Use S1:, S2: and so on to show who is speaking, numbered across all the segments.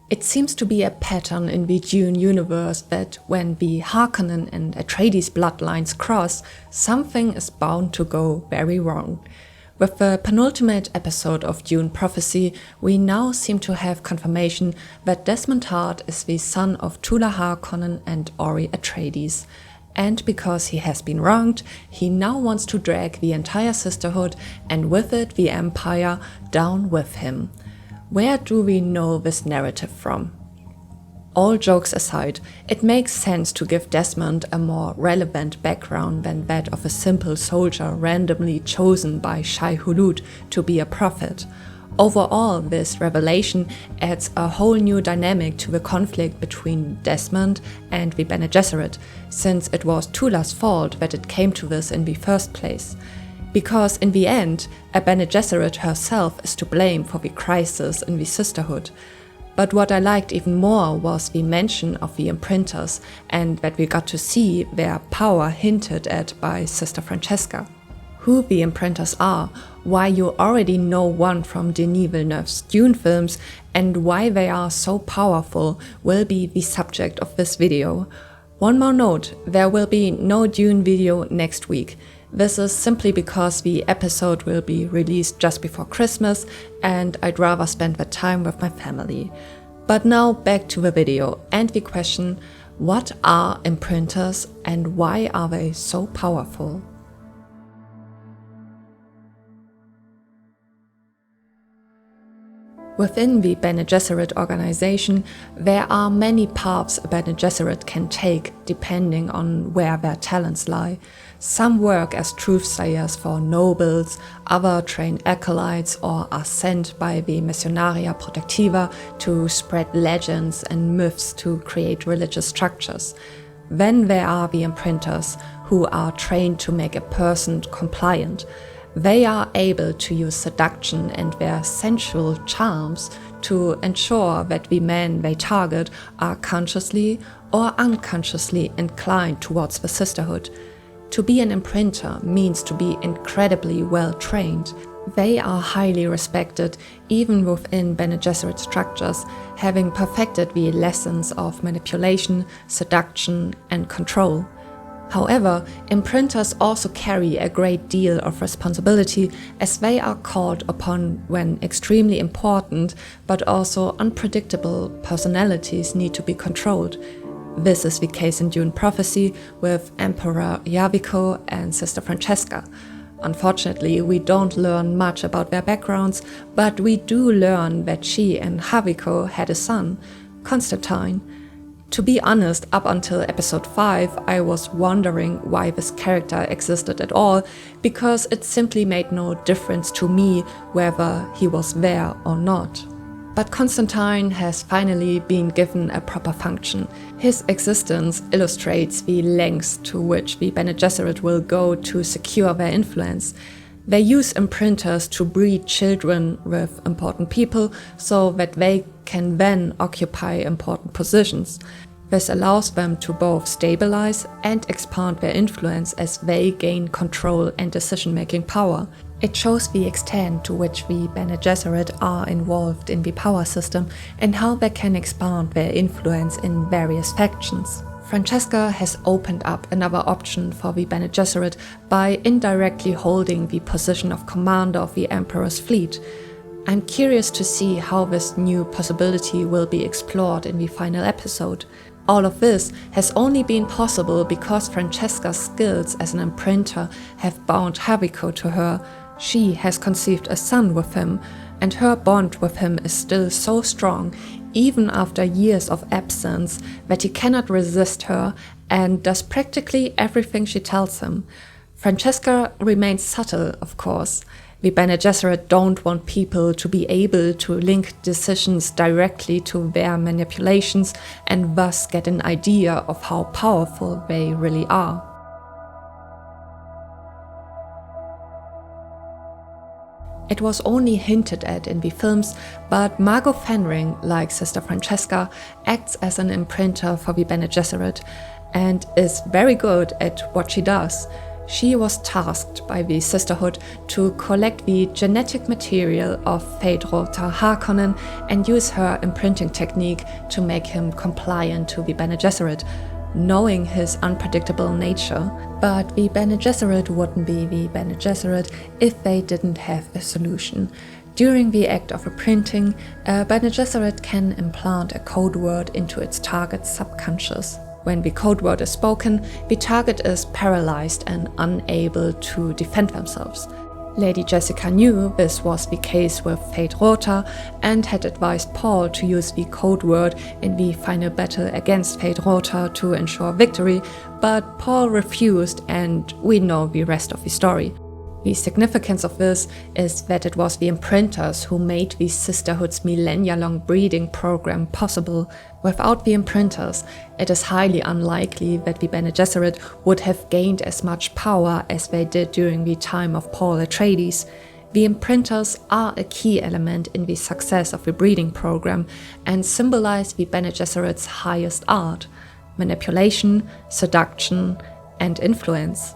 S1: It seems to be a pattern in the Dune universe that when the Harkonnen and Atreides bloodlines cross, something is bound to go very wrong. With the penultimate episode of Dune Prophecy, we now seem to have confirmation that Desmond Hart is the son of Tula Harkonnen and Orry Atreides. And because he has been wronged, he now wants to drag the entire Sisterhood and with it the Empire down with him. Where do we know this narrative from? All jokes aside, it makes sense to give Desmond a more relevant background than that of a simple soldier randomly chosen by Shai Hulud to be a prophet. Overall, this revelation adds a whole new dynamic to the conflict between Desmond and the Bene Gesserit, since it was Tula's fault that it came to this in the first place. Because in the end, a Bene Gesserit herself is to blame for the crisis in the Sisterhood. But what I liked even more was the mention of the Imprinters and that we got to see their power hinted at by Sister Francesca. Who the Imprinters are, why you already know one from Denis Villeneuve's Dune films, and why they are so powerful will be the subject of this video. One more note, there will be no Dune video next week. This is simply because the episode will be released just before Christmas and I'd rather spend that time with my family. But now back to the video and the question, what are Imprinters and why are they so powerful? Within the Bene Gesserit organization, there are many paths a Bene Gesserit can take depending on where their talents lie. Some work as truthsayers for nobles, others train acolytes or are sent by the Missionaria Protectiva to spread legends and myths to create religious structures. Then there are the Imprinters, who are trained to make a person compliant. They are able to use seduction and their sensual charms to ensure that the men they target are consciously or unconsciously inclined towards the Sisterhood. To be an imprinter means to be incredibly well trained. They are highly respected even within Bene Gesserit structures, having perfected the lessons of manipulation, seduction and control. However, imprinters also carry a great deal of responsibility as they are called upon when extremely important but also unpredictable personalities need to be controlled. This is the case in Dune Prophecy with Emperor Javicco and Sister Francesca. Unfortunately, we don't learn much about their backgrounds, but we do learn that she and Javicco had a son, Konstantine. To be honest, up until episode 5, I was wondering why this character existed at all, because it simply made no difference to me whether he was there or not. But Konstantine has finally been given a proper function. His existence illustrates the lengths to which the Bene Gesserit will go to secure their influence. They use imprinters to breed children with important people so that they can then occupy important positions. This allows them to both stabilize and expand their influence as they gain control and decision-making power. It shows the extent to which the Bene Gesserit are involved in the power system and how they can expand their influence in various factions. Francesca has opened up another option for the Bene Gesserit by indirectly holding the position of commander of the Emperor's fleet. I'm curious to see how this new possibility will be explored in the final episode. All of this has only been possible because Francesca's skills as an imprinter have bound Javicco to her. She has conceived a son with him, and her bond with him is still so strong, even after years of absence, that he cannot resist her and does practically everything she tells him. Francesca remains subtle, of course. The Bene Gesserit don't want people to be able to link decisions directly to their manipulations and thus get an idea of how powerful they really are. It was only hinted at in the films, but Margot Fenring, like Sister Francesca, acts as an imprinter for the Bene Gesserit and is very good at what she does. She was tasked by the Sisterhood to collect the genetic material of Feyd-Rautha Harkonnen and use her imprinting technique to make him compliant to the Bene Gesserit, knowing his unpredictable nature. But the Bene Gesserit wouldn't be the Bene Gesserit if they didn't have a solution. During the act of imprinting, a Bene Gesserit can implant a code word into its target's subconscious. When the code word is spoken, the target is paralyzed and unable to defend themselves. Lady Jessica knew this was the case with Feyd-Rautha and had advised Paul to use the code word in the final battle against Feyd-Rautha to ensure victory, but Paul refused, and we know the rest of the story. The significance of this is that it was the Imprinters who made the Sisterhood's millennia-long breeding program possible. Without the Imprinters, it is highly unlikely that the Bene Gesserit would have gained as much power as they did during the time of Paul Atreides. The Imprinters are a key element in the success of the breeding program and symbolize the Bene Gesserit's highest art: manipulation, seduction, and influence.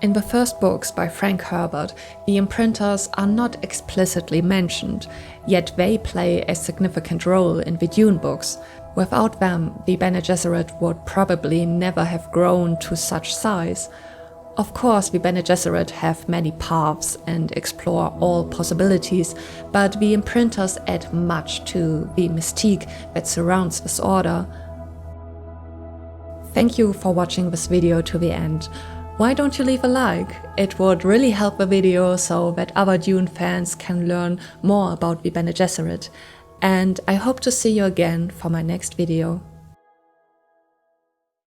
S1: In the first books by Frank Herbert, the Imprinters are not explicitly mentioned, yet they play a significant role in the Dune books. Without them, the Bene Gesserit would probably never have grown to such size. Of course, the Bene Gesserit have many paths and explore all possibilities, but the Imprinters add much to the mystique that surrounds this order. Thank you for watching this video to the end. Why don't you leave a like? It would really help the video so that other Dune fans can learn more about the Bene Gesserit. And I hope to see you again for my next video.